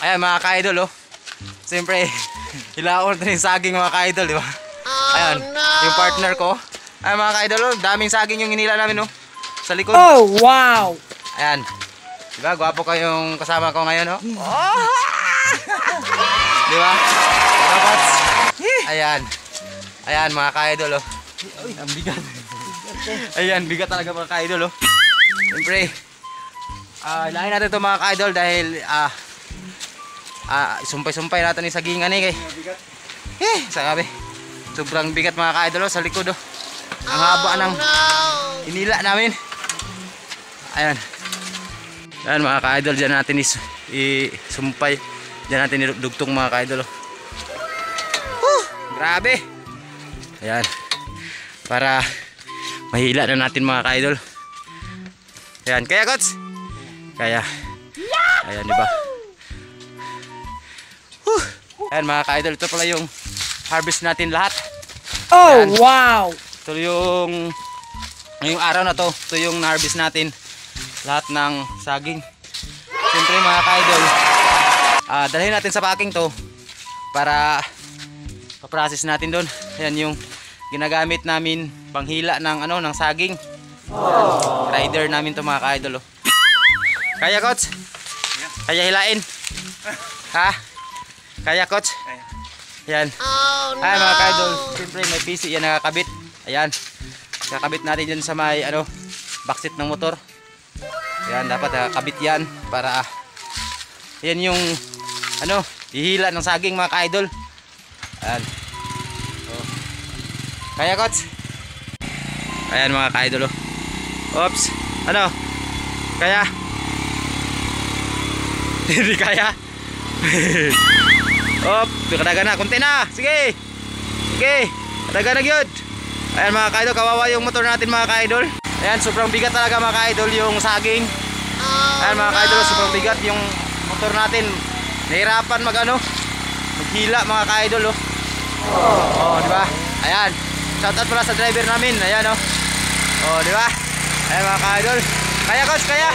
Ayan mga ka-idol oh. Siyempre, hilaon rin saging mga ka-idol, di ba? Ayan, yung partner ko. Ayan mga ka-idol oh, daming saging yung hinila namin oh. Sa likod. Oh, wow! Ayan. Diba, gwapo kayong kasama ko ngayon oh. Oh! Diba? Dapat. Ayan. Ayan mga ka-idol oh. Ang bigat. Ayan, bigat talaga mga ka-idol oh. Siyempre, ilahin natin ito mga ka-idol dahil sumpay-sumpay natin yung sagingan eh kay. Sabi. Sobrang bigat mga ka-idol oh, sa likod oh. Ang haba ng inila namin. Ayan. Ayan mga ka-idol, dyan natin isumpay. Dyan natin idugtong mga ka-idol oh. Grabe. Ayan. Para mahila na natin mga ka-idol. Ayan, kaya Kots? Kaya. Ayan, diba? Ayan mga ka-idol, ito pala yung harvest natin lahat. Oh, ayan. Wow! Ito yung araw na to, ito yung na-harvest natin lahat ng saging. Siyempre mga ka-idol, dalhin natin sa packing to para pa-process natin doon. Ayan yung ginagamit namin panghila ng ng saging. Rider namin to mga ka-idol oh. Kaya Coach? Kaya hilain? Ha? Kaya Coach? Ayan. Ayan mga ka-idol, siyempre may PC yan nakakabit. Ayan. Kakabit natin dyan sa may backseat ng motor. Ayan, dapat nakakabit yan para yan yung hihila ng saging mga ka-idol. Ayan. Oh. Kaya Coach? Ayan mga ka-idol oh. Oops. Kaya? Hindi kaya? Op, kadaga na, konti na. Sige. Sige. Kadaga na gyud. Ayan mga ka-idol, kawawa yung motor natin mga ka-idol. Ayan, sobrang bigat talaga mga ka-idol yung saging. Ayan mga ka-idol, sobrang bigat yung motor natin. Nahirapan maghila mga ka-idol oh. Oh, di ba? Ayan. Shoutout pala sa driver namin. Ayan oh. Oh, di ba? Ayan mga ka-idol. Kaya Coach, kaya.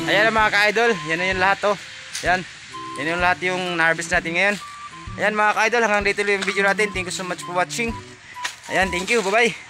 Ayan mga ka-idol, yan na yung lahat oh. Yan yung lahat yung na-harvest natin ngayon. Ayan mga ka-idol, hanggang dito lang yung video natin. Thank you so much for watching. Ayan, thank you, bye bye.